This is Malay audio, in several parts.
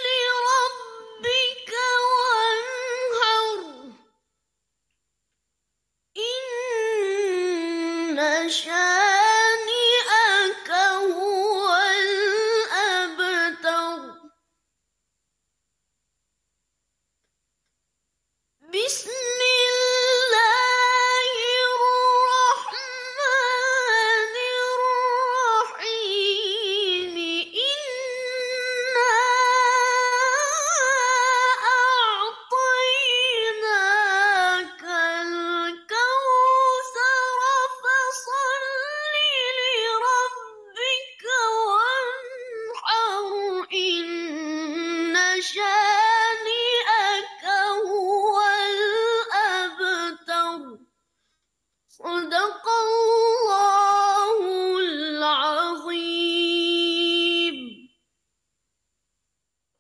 لربك وانحر إن شانئك هو الأبتر بسم الله الرحمن الرحيم إنا أعطيناك الكوثر فصل لربك وانحر إن شانئك هو الأبتر صدق الله العظيم.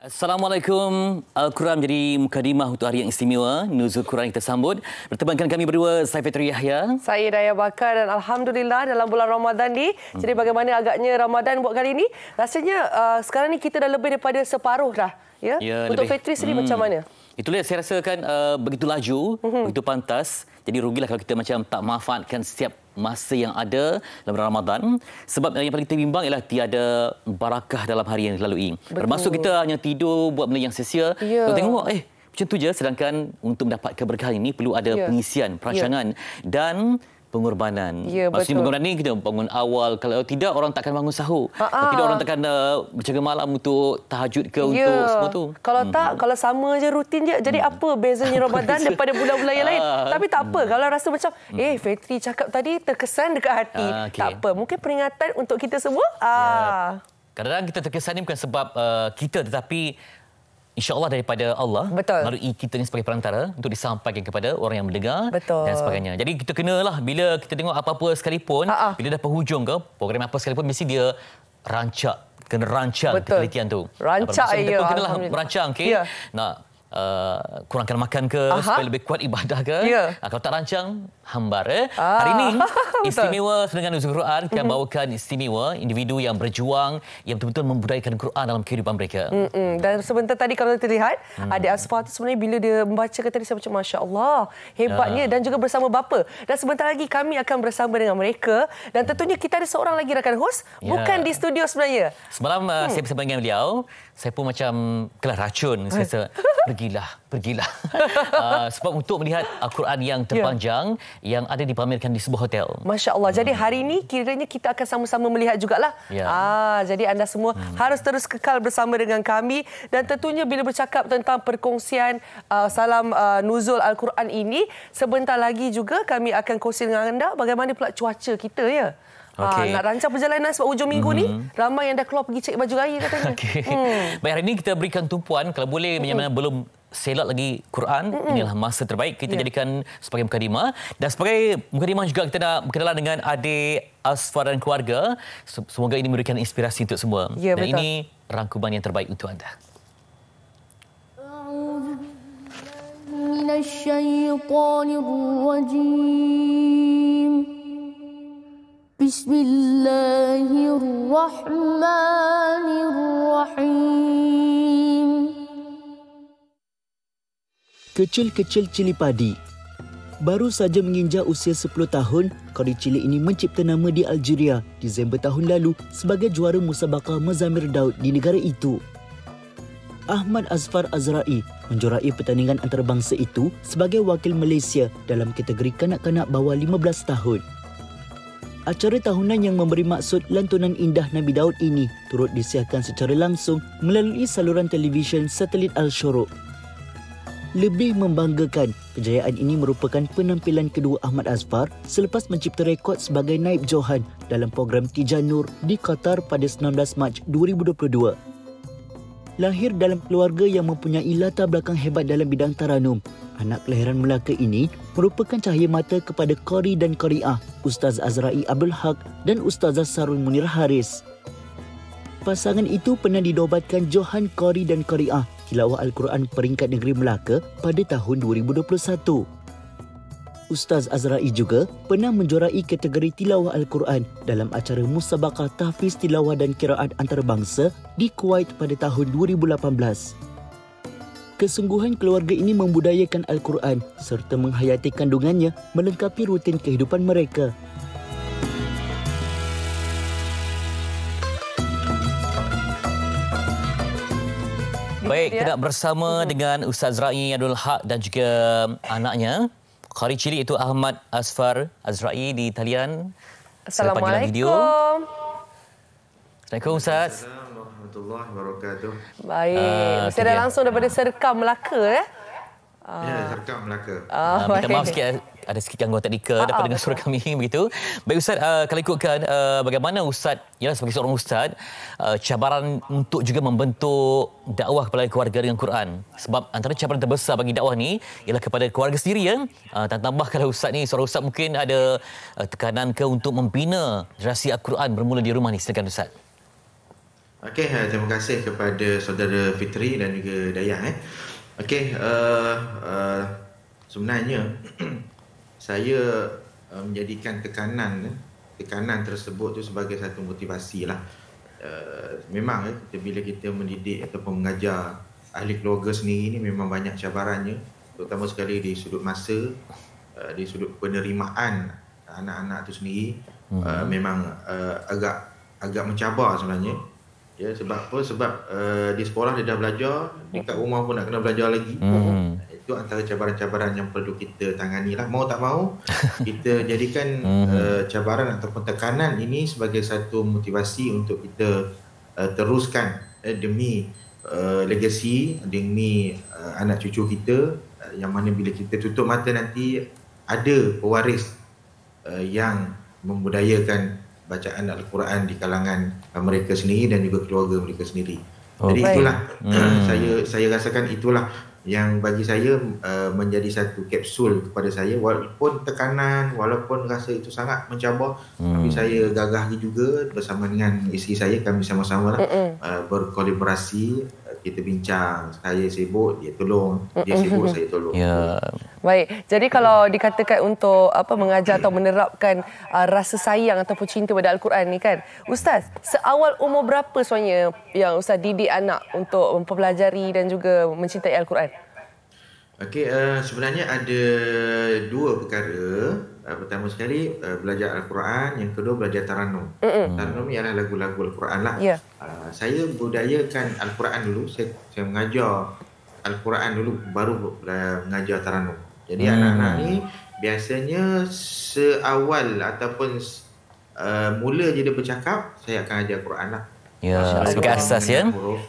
Assalamualaikum. Al-Quran menjadi mukadimah untuk hari yang istimewa. Nuzul Quran kita sambut. Bertemankan kami berdua, saya Fitri Yahya. Saya Daya Bakar dan Alhamdulillah dalam bulan Ramadan ni. Jadi bagaimana agaknya Ramadan buat kali ini? Rasanya sekarang ni kita dah lebih daripada separuh dah. Ya? Untuk Fitri sendiri macam mana? Itulah saya rasakan begitu laju, begitu pantas. Jadi rugilah kalau kita macam tak manfaatkan setiap masa yang ada dalam Ramadan. Sebab yang paling kita bimbang ialah tiada barakah dalam hari yang dilalui. Termasuk kita hanya tidur, buat benda yang sia-sia. Kalau tengok, macam tu je. Sedangkan untuk mendapat keberkahan ini perlu ada pengisian, perancangan dan pengorbanan. Maksudnya pengorbanan ni kita bangun awal. Kalau tidak, orang takkan bangun sahur. Kalau tidak, orang takkan berjaga malam untuk tahajud ke untuk semua tu. Kalau tak, kalau sama je rutin je. Jadi apa bezanya Ramadan daripada bulan-bulan yang lain? Tapi tak apa. Kalau rasa macam, Fitri cakap tadi terkesan dekat hati. Tak apa. Mungkin peringatan untuk kita semua. Kadang-kadang kita terkesan ni bukan sebab kita, tetapi InsyaAllah daripada Allah, melalui kita ni sebagai perantara untuk disampaikan kepada orang yang mendengar dan sebagainya. Jadi kita kenalah bila kita tengok apa-apa sekalipun, bila dah penghujung ke, program apa sekalipun, mesti dia kena rancang penelitian tu. Rancang, kita pun kenalah merancang, nak kurangkan makan ke, supaya lebih kuat ibadah ke. Kalau tak rancang, hambar. Hari ini istimewa dengan Nuzul Quran, kita bawakan istimewa individu yang berjuang, yang betul-betul membudayakan Quran dalam kehidupan mereka. Dan sebentar tadi kalau kita lihat, adik Asfar tu sebenarnya bila dia membacakan tadi, saya macam Masya Allah, hebatnya, dan juga bersama bapa. Dan sebentar lagi kami akan bersama dengan mereka, dan tentunya kita ada seorang lagi rakan hos, bukan di studio sebenarnya. Semalam saya bersama dengan beliau, saya pun macam kelas racun. Saya rasa, pergilah. Sebab untuk melihat Al-Quran yang terpanjang, yang ada dipamerkan di sebuah hotel. Masya Allah. Jadi hari ini kiranya kita akan sama-sama melihat jugalah. Jadi anda semua harus terus kekal bersama dengan kami. Dan tentunya bila bercakap tentang perkongsian salam nuzul Al-Quran ini, sebentar lagi juga kami akan kongsi dengan anda bagaimana pula cuaca kita, ya. Nak rancang perjalanan sebab hujung minggu ni ramai yang dah keluar pergi cek baju raya katanya. Baik, hari ini kita berikan tumpuan, kalau boleh mana belum selot lagi Quran, inilah masa terbaik kita jadikan sebagai mukadimah. Dan sebagai mukadimah juga kita nak berkenalan dengan adik Asfar dan keluarga. Semoga ini memberikan inspirasi untuk semua. Dan ini rangkuman yang terbaik untuk anda. Bismillahirrahmanirrahim. Kecil-kecil cili padi. Baru saja menginjak usia 10 tahun, kori cilik ini mencipta nama di Algeria Disember tahun lalu sebagai juara musabaqah Mazamir Daud di negara itu. Ahmad Azfar Azrai menjuarai pertandingan antarabangsa itu sebagai wakil Malaysia dalam kategori kanak-kanak bawah 15 tahun. Acara tahunan yang memberi maksud lantunan indah Nabi Daud ini turut disiarkan secara langsung melalui saluran televisyen satelit Al-Shuruq. Lebih membanggakan, kejayaan ini merupakan penampilan kedua Ahmad Azfar selepas mencipta rekod sebagai naib johan dalam program Tijan Nur di Qatar pada 19 Mac 2022. Lahir dalam keluarga yang mempunyai latar belakang hebat dalam bidang taranum, anak kelahiran Melaka ini merupakan cahaya mata kepada qari dan qari'ah Ustaz Azrai Abdul Haq dan Ustazah Sarul Munir Haris. Pasangan itu pernah dinobatkan Johan Qari dan Qari'ah Tilawah Al-Quran peringkat negeri Melaka pada tahun 2021. Ustaz Azrai juga pernah menjuarai kategori tilawah Al-Quran dalam acara Musabaqah Tahfiz Tilawah dan Qiraat Antarabangsa di Kuwait pada tahun 2018. Kesungguhan keluarga ini membudayakan Al-Quran serta menghayati kandungannya melengkapi rutin kehidupan mereka. Baik, kita nak bersama dengan Ustaz Azrai Abdul Haq dan juga anaknya, qari cilik itu Ahmad Asfar Azrai di talian. Assalamualaikum. Assalamualaikum Ustaz. Assalamualaikum warahmatullahi wabarakatuh. Baik, mesti ada langsung daripada Serkam Melaka ya? Ya, Serkam Melaka. Minta maaf sikit, ada sedikit gangguan teknikal dapat dengar suara kami begitu. Baik Ustaz, kalau ikutkan bagaimana Ustaz, ialah sebagai seorang Ustaz, cabaran untuk juga membentuk dakwah kepada keluarga dengan Quran. Sebab antara cabaran terbesar bagi dakwah ni ialah kepada keluarga sendiri ya. Dan tambah kalau Ustaz ni, seorang Ustaz mungkin ada tekanan ke untuk membina generasi Al-Quran bermula di rumah ni. Silakan Ustaz. Okey, terima kasih kepada saudara Fitri dan juga Dayang. Okey, sebenarnya saya menjadikan tekanan tersebut tu sebagai satu motivasi lah. Memang bila kita mendidik ataupun mengajar ahli keluarga sendiri ni memang banyak cabarannya, terutama sekali di sudut masa, di sudut penerimaan anak-anak tu sendiri. Memang agak mencabar sebenarnya. Ya, sebab apa? Sebab di sekolah dia dah belajar, dekat rumah pun nak kena belajar lagi. Itu antara cabaran-cabaran yang perlu kita tangani lah. Mau tak mau, kita jadikan cabaran ataupun tekanan ini sebagai satu motivasi untuk kita teruskan demi legasi, demi anak cucu kita, yang mana bila kita tutup mata nanti ada pewaris yang membudayakan bacaan Al-Quran di kalangan mereka sendiri dan juga keluarga mereka sendiri. Jadi itulah saya rasakan itulah yang bagi saya menjadi satu kapsul kepada saya, walaupun tekanan, walaupun rasa itu sangat mencabar, tapi saya gagah juga bersama dengan isteri saya, kami sama-sama berkolaborasi, kita bincang, saya sibuk dia tolong, dia sibuk saya tolong. Ya. Baik, jadi kalau dikatakan untuk mengajar atau menerapkan rasa sayang ataupun cinta pada Al-Quran ni kan, Ustaz, seawal umur berapa sebenarnya yang Ustaz didik anak untuk mempelajari dan juga mencintai Al-Quran? Okey, sebenarnya ada dua perkara. Pertama sekali belajar Al-Quran, yang kedua belajar Taranum. Taranum ialah lagu-lagu Al-Quran lah. Yeah. Saya budayakan Al-Quran dulu, saya mengajar Al-Quran dulu, baru mengajar Taranum. Jadi anak-anak ni biasanya seawal ataupun mula je dia bercakap, saya akan ajar Quran lah. Ya, sebagai asas ya.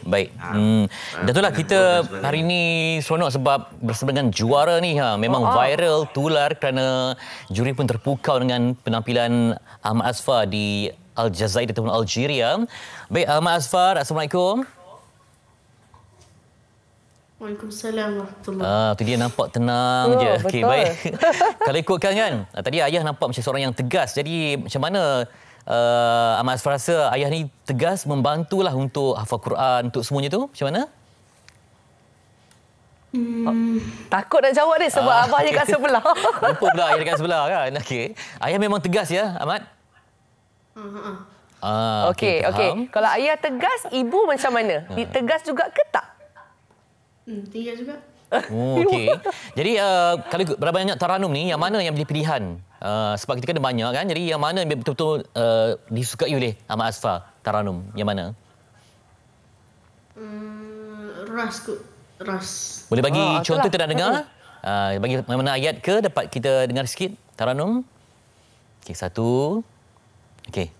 Baik. Dan itulah kita hari ini seronok sebab bersama dengan juara ni memang viral, tular kerana juri pun terpukau dengan penampilan Ahmad Asfar di Aljazair ataupun Algeria. Baik, Ahmad Asfar, Assalamualaikum. Waalaikumsalam warahmatullahi. Tu dia nampak tenang je. Okey, baik. Kalau ikutkan kan, tadi ayah nampak macam seorang yang tegas. Jadi macam mana Ahmad Asfar rasa ayah ni tegas membantulah untuk hafal Quran, untuk semuanya tu? Macam mana? Takut nak jawab dia sebab abahnya kat sebelah. Lupa pula ayah dekat sebelah kan. Okey. Ayah memang tegas ya, Ahmad? Okey. Kalau ayah tegas, ibu macam mana? Tegas juga ke tak? Tiga juga. Okey. Jadi kalau berapa banyak Taranum ni, yang mana yang menjadi pilihan? Sebab kita kan ada banyak kan. Jadi yang mana yang betul-betul disukai oleh Ahmad Asfar Taranum? Yang mana? Ras. Boleh bagi contoh kita nak dengar? Bagi mana ayat ke dapat kita dengar sikit Taranum? Okey, satu. Okey.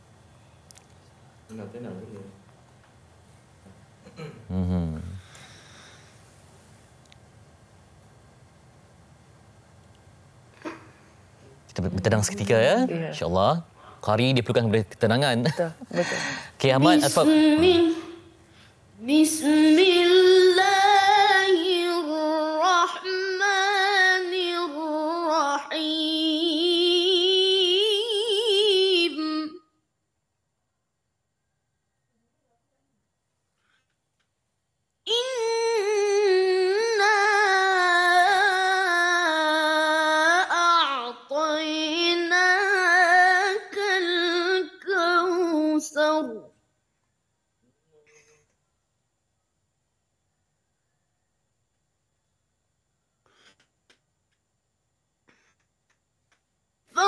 Kita bertenang seketika ya. InsyaAllah. Qari dia perlukan ketenangan. Betul. Okey, Ahmad Asfar. Bismillahirrahmanirrahim. Inna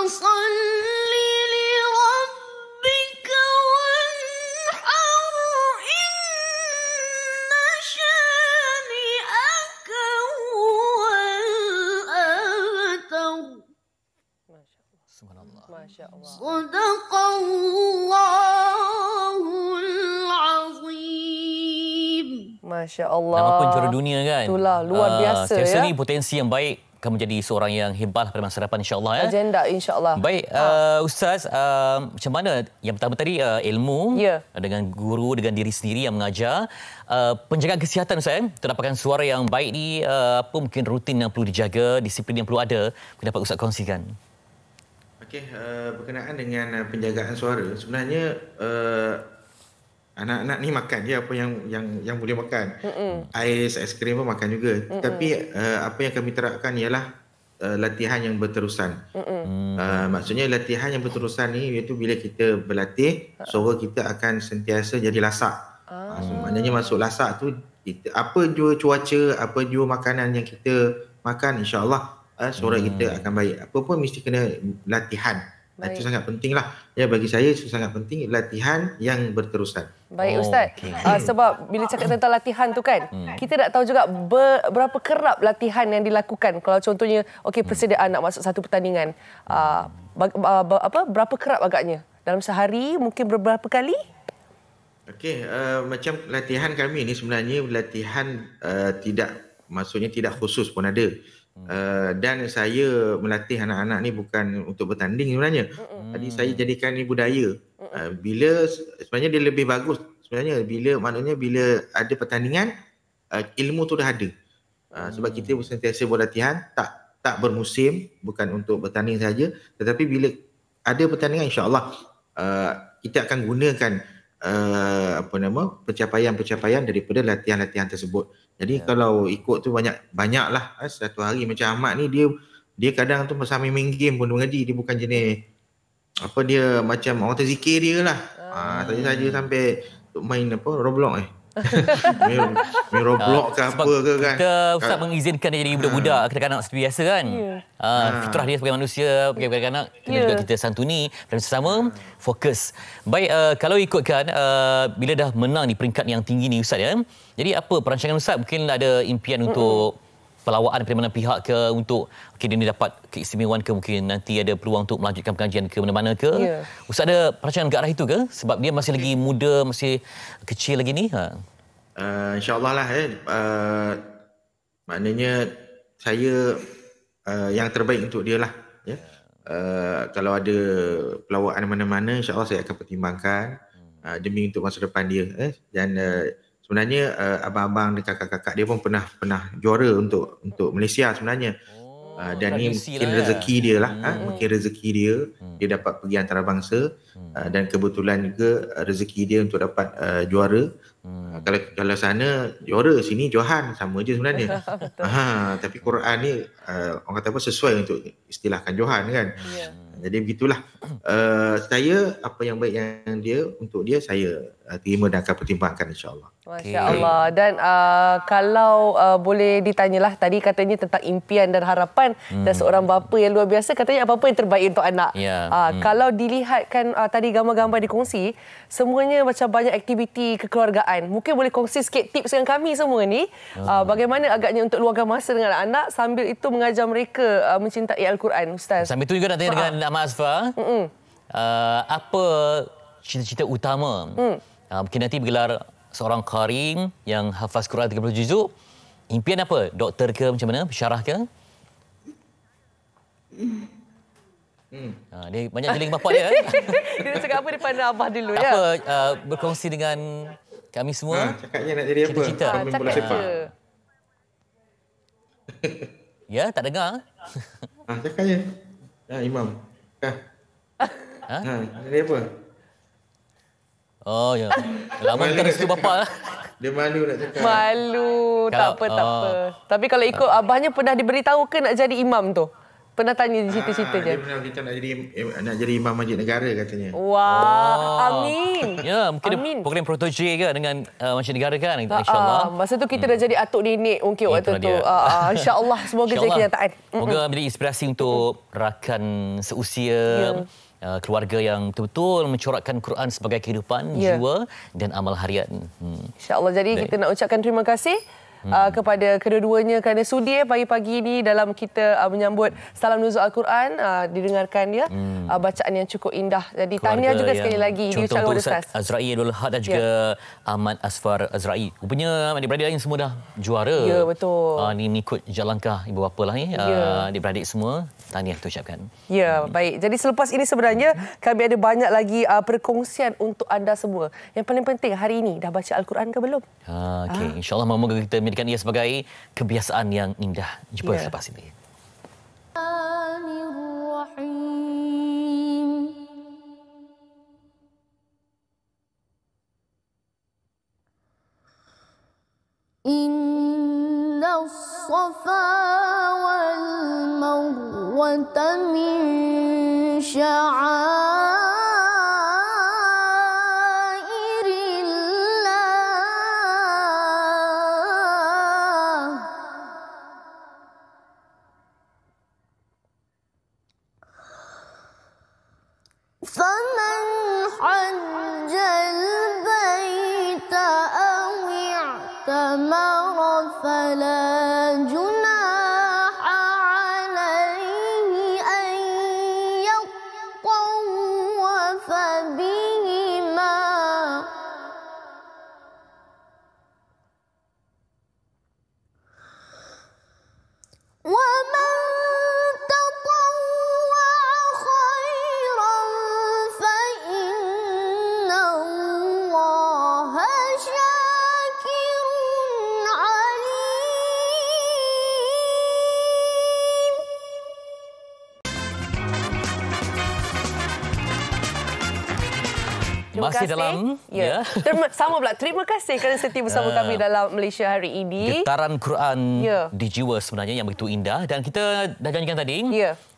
فصل لربك وانحر إن شانئك هو الأبتر. Masya Allah. صدق الله العظيم. Masya Allah. Nama pun juara dunia kan. Itulah, luar biasa saya rasa ya. ni potensi yang baik akan menjadi seorang yang hebat pada masa depan insya-Allah ya. Agenda insya-Allah. Baik Ustaz, macam mana yang pertama tadi ilmu dengan guru, dengan diri sendiri yang mengajar, penjagaan kesihatan Ustaz, untuk dapatkan suara yang baik ni apa mungkin rutin yang perlu dijaga, disiplin yang perlu ada, mungkin dapat Ustaz kongsikan. Okey, berkenaan dengan penjagaan suara, sebenarnya anak-anak ni makan je apa yang boleh makan. Ais krim pun makan juga. Tapi apa yang kami terapkan ialah latihan yang berterusan. Maksudnya latihan yang berterusan ni iaitu bila kita berlatih, suara kita akan sentiasa jadi lasak. Maknanya masuk lasak tu, apa jua cuaca, apa jua makanan yang kita makan, insya-Allah suara kita akan baik. Apa pun mesti kena latihan. Itu sangat pentinglah. Ya, bagi saya itu sangat penting, latihan yang berterusan. Baik Ustaz. Sebab bila cakap tentang latihan tu kan, kita nak tahu juga berapa kerap latihan yang dilakukan. Kalau contohnya persediaan nak masuk satu pertandingan, berapa kerap agaknya? Dalam sehari mungkin beberapa kali? Okey, macam latihan kami ni sebenarnya latihan tidak khusus pun ada. Dan saya melatih anak-anak ni bukan untuk bertanding sebenarnya. Jadi saya jadikan ni budaya. Sebenarnya dia lebih bagus sebenarnya bila ada pertandingan, ilmu tu dah ada. Sebab kita sentiasa berlatihan, tak bermusim, bukan untuk bertanding saja, tetapi bila ada pertandingan, insya-Allah kita akan gunakan pencapaian-pencapaian daripada latihan-latihan tersebut. Jadi kalau ikut tu banyaklah. Satu hari macam Ahmad ni, dia kadang tu sambil main game pun mengaji. Dia bukan jenis dia macam orang terzikir dia lah. Saja sampai main Roblox main Roblox ke apa ke kan. Kita Ustaz mengizinkan dia jadi budak-budak, kanak-kanak seperti biasa kan. Fitrah dia sebagai manusia, sebagai kanak-kanak, kena juga kita santuni dan sesama fokus. Baik, kalau ikutkan bila dah menang di peringkat yang tinggi ni Ustaz ya. Jadi apa perancangan Ustaz? Mungkin ada impian untuk pelawaan dari mana pihak ke, untuk dia ni dapat keistimewaan ke, mungkin nanti ada peluang untuk melanjutkan pengajian ke mana-mana ke. Ustaz ada perancangan ke arah itu ke? Sebab dia masih lagi muda, masih kecil lagi ni. InsyaAllah lah maknanya saya yang terbaik untuk dia lah ya. Kalau ada pelawaan mana-mana, insyaAllah saya akan pertimbangkan demi untuk masa depan dia. Dan sebenarnya abang-abang dan kakak-kakak dia pun pernah juara untuk Malaysia sebenarnya. Dan ni mungkin rezeki dia lah. Mungkin rezeki dia dapat pergi antarabangsa, dan kebetulan juga rezeki dia untuk dapat juara. Kalau sana juara, sini Johan, sama je sebenarnya. Tapi Quran ni orang kata sesuai untuk istilahkan Johan kan. Jadi begitulah. Saya apa yang baik yang untuk dia saya terima dan akan pertimbangkan, insya-Allah. Masya-Allah. Dan kalau boleh ditanyalah, tadi katanya tentang impian dan harapan dan seorang bapa yang luar biasa, katanya apa-apa yang terbaik untuk anak. Kalau dilihatkan tadi gambar-gambar dikongsi, semuanya macam banyak aktiviti kekeluargaan. Mungkin boleh kongsi sikit tips dengan kami semua ni, bagaimana agaknya untuk luangkan masa dengan anak sambil itu mengajar mereka mencintai Al-Quran, Ustaz. Sambil itu juga nak tanya dengan Mak Azfar, apa cita-cita utama mungkin nanti bergelar seorang qari yang hafaz Quran 30 juzuk, impian apa? Doktor ke, macam mana? Pensyarah ke? Dia banyak jeling bapak dia. Dia cakap apa di pandang abah dulu ya? Apa berkongsi dengan kami semua? Cakapnya nak jadi apa? Cita-cita. Pemain bola sepak. Ya, tak dengar. Cakapnya. Imam. Jadi apa? Oh ya. Lama kita restu bapak. Dia malu nak cakap. Malu. Tak apa. Tapi kalau ikut abahnya pernah diberitahu ke nak jadi imam tu? Pernah tanya di cerita-cerita je. Dia pernah kita nak jadi imam masjid negara katanya. Wah, amin. Ya, mungkin amin. program protoje ke dengan Masjid Negara kan, insyaAllah. Masa tu kita dah jadi atuk nenek mungkin waktu tu. InsyaAllah semoga jadi kenyataan. Semoga menjadi inspirasi untuk rakan seusia, keluarga yang betul-betul mencorakkan Quran sebagai kehidupan jiwa dan amal harian. InsyaAllah. Jadi kita nak ucapkan terima kasih kepada kedua-duanya kerana sudi pagi-pagi ini dalam kita menyambut Salam Nuzul Al-Quran, didengarkan dia bacaan yang cukup indah. Jadi tahniah juga sekali lagi diucapkan kepada Ustaz Azra'i Abdul Had dan juga Ahmad Asfar Azra'i. Rupanya adik-beradik lain semua dah juara. Ya, betul. Ni ikut jalan langkah ibu bapa lah ni. Adik-beradik semua tahniah kita ucapkan. Ya, baik. Jadi selepas ini sebenarnya kami ada banyak lagi perkongsian untuk anda semua. Yang paling penting hari ini dah baca Al-Quran ke belum? Okey, insya-Allah moga kita menjadikan ia sebagai kebiasaan yang indah. Jumpa selepas ini. Inna as-safa wal marwata min فمن حج البيت أو اعتمر فلا جناح عليه أن يطوف بهما ومن masih dalam sama pula. Terima kasih kerana setia bersama kami dalam Malaysia hari ini. Getaran Quran di jiwa sebenarnya yang begitu indah, dan kita dah janjikan tadi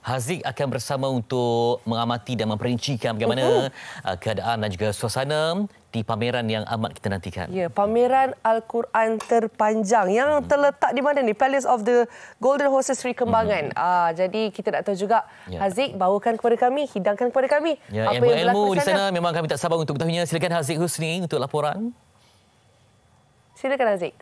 Haziq akan bersama untuk mengamati dan memperincikan bagaimana keadaan dan juga suasana di pameran yang amat kita nantikan. Ya, pameran Al-Quran terpanjang yang terletak di mana ni? Palace of the Golden Horses Sri Kembangan. Jadi kita nak tahu juga, Haziq, bawakan kepada kami, hidangkan kepada kami. Apa yang ilmu di sana memang kami tak sabar untuk mengetahuinya. Silakan Haziq Husni untuk laporan. Silakan Haziq.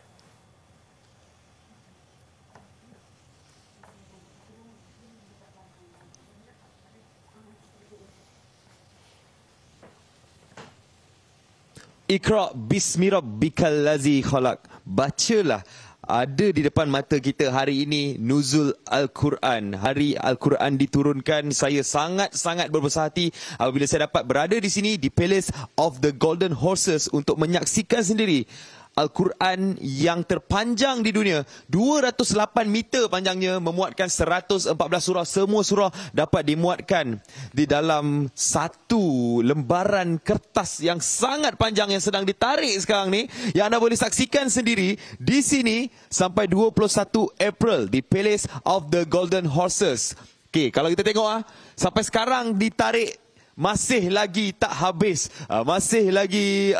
Iqra bismi rabbikal ladzi khalaq. Bacalah, ada di depan mata kita hari ini Nuzul Al-Quran. Hari Al-Quran diturunkan. Saya sangat-sangat berbesar hati apabila saya dapat berada di sini di Palace of the Golden Horses untuk menyaksikan sendiri Al-Quran yang terpanjang di dunia. 208 meter panjangnya, memuatkan 114 surah. Semua surah dapat dimuatkan di dalam satu lembaran kertas yang sangat panjang yang sedang ditarik sekarang ni, yang anda boleh saksikan sendiri di sini sampai 21 April di Palace of the Golden Horses. Okey, kalau kita tengok sampai sekarang ditarik, masih lagi tak habis, masih lagi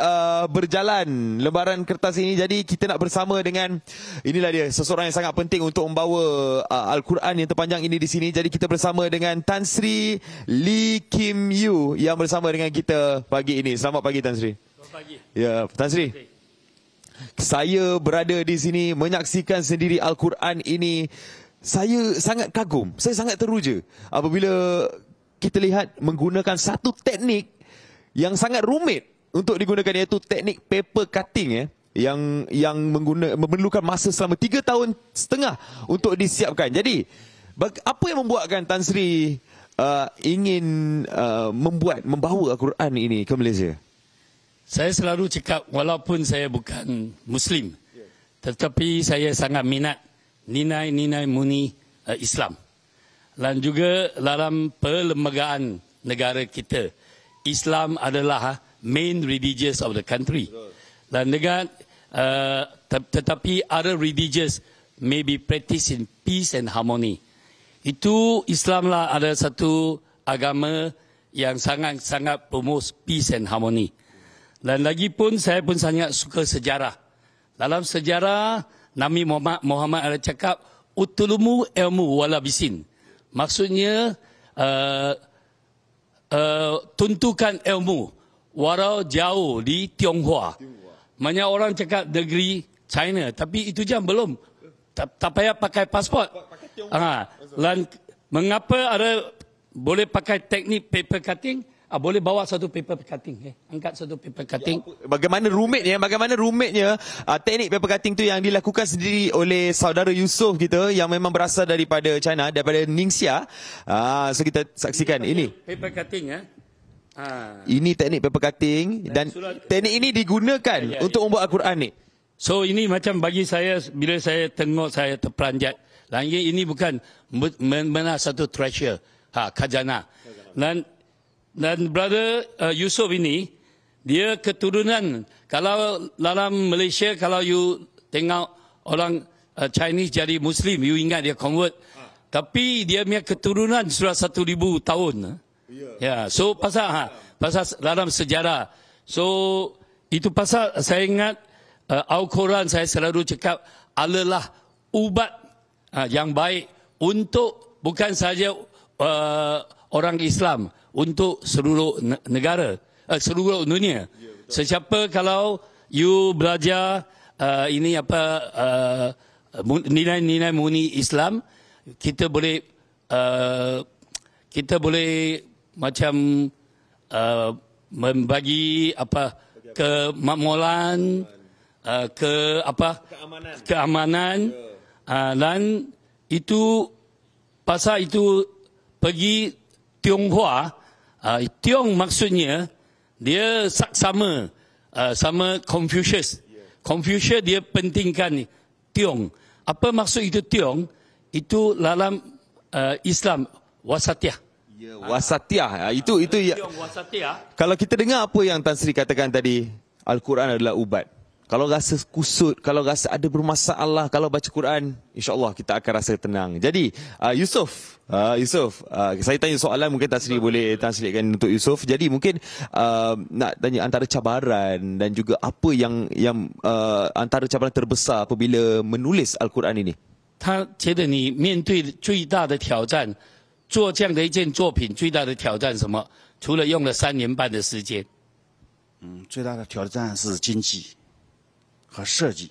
berjalan lembaran kertas ini. Jadi kita nak bersama dengan, inilah dia seseorang yang sangat penting untuk membawa Al-Quran yang terpanjang ini di sini. Jadi kita bersama dengan Tan Sri Lee Kim Yew yang bersama dengan kita pagi ini. Selamat pagi Tan Sri. Selamat pagi. Ya, Tan Sri. Saya berada di sini menyaksikan sendiri Al-Quran ini. Saya sangat kagum, saya sangat teruja apabila kita lihat menggunakan satu teknik yang sangat rumit untuk digunakan, iaitu teknik paper cutting yang memerlukan masa selama 3 tahun setengah untuk disiapkan. Jadi apa yang membuatkan Tan Sri ingin membawa Al-Quran ini ke Malaysia? Saya selalu cakap, walaupun saya bukan Muslim, tetapi saya sangat minat nilai-nilai murni Islam. Dan juga dalam perlembagaan negara kita, Islam adalah main religious of the country. Dan negara, tetapi other religious may be practiced in peace and harmony. Itu Islamlah ada satu agama yang sangat-sangat promote peace and harmony. Dan lagi pun saya pun sangat suka sejarah. Dalam sejarah Nabi Muhammad ada cakap utulumu ilmu wala bisin. Maksudnya tuntukan ilmu walau jauh di Tionghoa. Banyak orang cakap negeri China, tapi itu jam belum. Tak payah pakai pasport. Dan mengapa ada boleh pakai teknik paper cutting? Boleh bawa satu paper cutting. Angkat satu paper cutting. Bagaimana rumitnya teknik paper cutting tu yang dilakukan sendiri oleh saudara Yusof kita yang memang berasal daripada China, daripada Ningxia. So kita saksikan ini. Paper cutting Ini teknik paper cutting dan teknik ini digunakan untuk membuat Al-Quran ni. So ini macam bagi saya, bila saya tengok saya terperanjat. Dan ini bukan benar satu treasure, khazanah. Dan brother Yusof ini, dia keturunan, kalau dalam Malaysia, kalau you tengok orang Chinese jadi Muslim, you ingat dia convert. Tapi dia punya keturunan sudah 1,000 tahun. Ya, so pasal dalam sejarah. So itu pasal saya ingat Al-Quran saya selalu cakap adalah ubat yang baik untuk bukan saja orang Islam, untuk seluruh negara, seluruh dunia. Sesiapa kalau you belajar ini nilai-nilai murni Islam, kita boleh macam membagi kemakmuran, keamanan, dan itu pasal itu pergi Tionghoa. Tiong maksudnya dia sama Confucius. Confucius dia pentingkan Tiong. Apa maksud itu Tiong? Itu dalam Islam wasatiyah. Wasatiyah. Itu ya. Kalau kita dengar apa yang Tan Sri katakan tadi, Al-Quran adalah ubat. Kalau rasa kusut, kalau rasa ada bermasalah, kalau baca Quran, insya-Allah kita akan rasa tenang. Jadi, Yusof, saya tanya soalan, mungkin Tan Sri boleh translatekan untuk Yusof. Jadi mungkin nak tanya antara cabaran dan juga apa yang antara cabaran terbesar apabila menulis Al-Quran ini. 他觉得你面对最大的挑战，做这样的一件作品最大的挑战什么？除了用了3年半的时间，最大的挑战是经济和设计。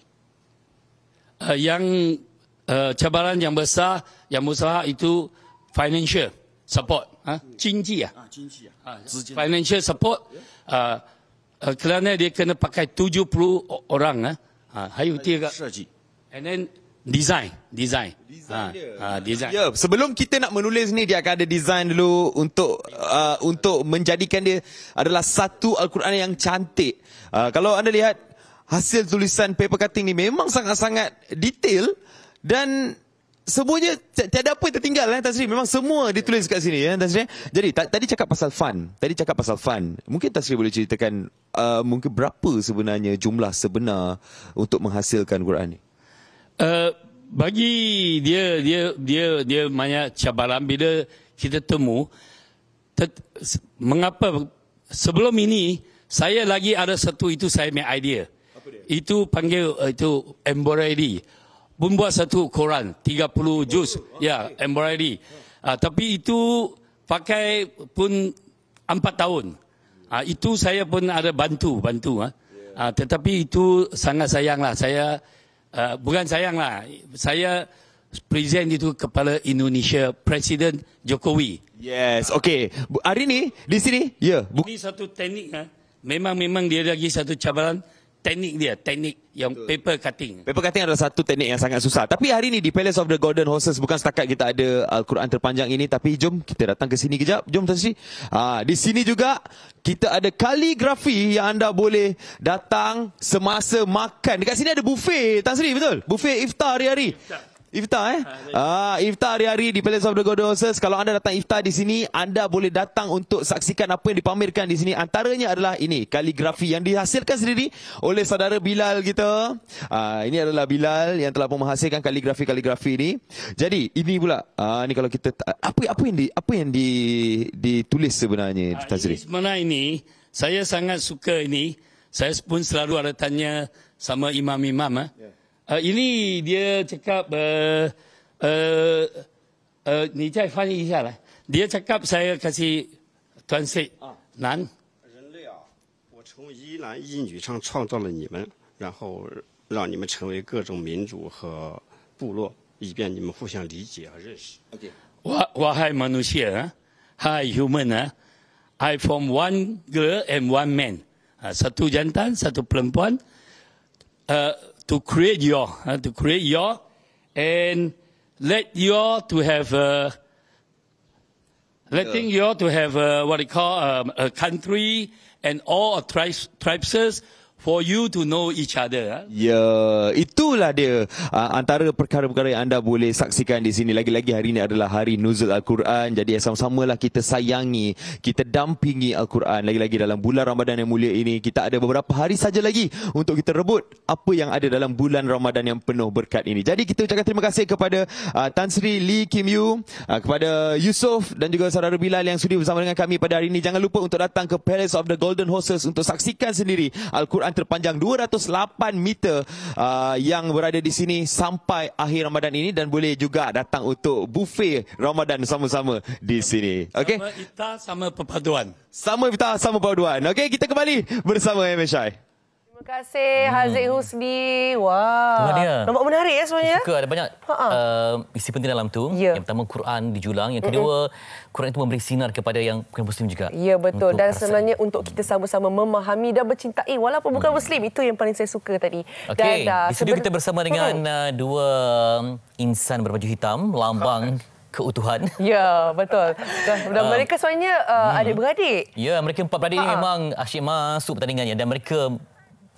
cabaran yang besar itu financial support, 经济financial support, kerana dia kena pakai 70 orang, 还有第二个设计 and then design. Ya, sebelum kita nak menulis ni, dia akan ada design dulu untuk menjadikan dia adalah satu Al-Quran yang cantik. Kalau anda lihat hasil tulisan paper cutting ni memang sangat-sangat detail dan semuanya tiada apa yang tertinggal, Tan Sri. Memang semua ditulis kat sini, Tan Sri. Jadi tadi cakap pasal fun. Mungkin Tan Sri boleh ceritakan mungkin berapa sebenarnya jumlah sebenar untuk menghasilkan Quran ni? Bagi dia banyak cabaran bila kita temu. Mengapa sebelum ini saya lagi ada satu, itu saya punya idea. Itu panggil itu embroidery. Pun buat satu Quran 30 juz, ya, embroidery. Tapi itu pakai pun 4 tahun. Itu saya pun ada bantu. Tetapi itu sangat sayanglah saya. Bukan sayanglah, saya present itu kepada Indonesia Presiden Jokowi. Yes, okey. Hari ni di sini, ya. Ini satu teknik, memang dia lagi satu cabaran. Teknik yang paper cutting. Paper cutting adalah satu teknik yang sangat susah. Tapi hari ini di Palace of the Golden Horses bukan setakat kita ada Al-Quran terpanjang ini, tapi jom kita datang ke sini kejap. Jom Tan Sri. Di sini juga kita ada kaligrafi yang anda boleh datang semasa makan. Dekat sini ada buffet, Tan Sri, betul? Buffet iftar hari-hari. Iftar iftar hari-hari di Palace of the Golden Horses. Kalau anda datang iftar di sini, anda boleh datang untuk saksikan apa yang dipamerkan di sini. Antaranya adalah ini, kaligrafi yang dihasilkan sendiri oleh saudara Bilal kita. Ini adalah Bilal yang telah menghasilkan kaligrafi ini. Jadi ini pula ni kalau kita apa yang ditulis sebenarnya, Tazri? Sebenarnya ini saya sangat suka ini. Saya pun selalu ada tanya sama imam-imam. Ini dia cakap, ni saya 翻译一下来. Dia cakap, saya kasih translate. Nan. 人类啊，我从一男一女上创造了你们，然后让你们成为各种民族和部落，以便你们互相理解和认识。Wahai manusia, hai human, I from one girl and one man. Satu jantan, satu perempuan. To create your and let your to have letting your to have what they call a country and all tribes for you to know each other. Ya, itulah dia antara perkara-perkara yang anda boleh saksikan di sini. Lagi-lagi hari ini adalah hari Nuzul Al-Quran. Jadi sama-samalah kita sayangi, kita dampingi Al-Quran. Lagi-lagi dalam bulan Ramadan yang mulia ini, kita ada beberapa hari saja lagi untuk kita rebut apa yang ada dalam bulan Ramadan yang penuh berkat ini. Jadi kita ucapkan terima kasih kepada Tan Sri Lee Kim Yu, kepada Yusof dan juga saudara Bilal yang sudi bersama dengan kami pada hari ini. Jangan lupa untuk datang ke Palace of the Golden Horses untuk saksikan sendiri Al-Quran terpanjang 208 meter yang berada di sini sampai akhir Ramadan ini, dan boleh juga datang untuk buffet Ramadan sama-sama di sini. Okey. Sama iftar sama perpaduan. Sama iftar sama perpaduan. Okey, kita kembali bersama MSI. Terima kasih Haziq Husni. Wah. Nampak menarik ya sebenarnya. Suka ada banyak isi penting dalam tu. Ya. Yang pertama Quran dijulang, yang kedua Quran itu memberi sinar kepada yang bukan muslim juga. Ya, betul. Dan sebenarnya untuk kita sama-sama memahami dan mencintai walaupun bukan muslim, itu yang paling saya suka tadi. Okey, di studio kita bersama dengan dua insan berbaju hitam, lambang keutuhan. Ya, betul. Dan mereka sebenarnya adik-beradik. Ya, mereka empat beradik ini memang asyik masuk pertandingannya dan mereka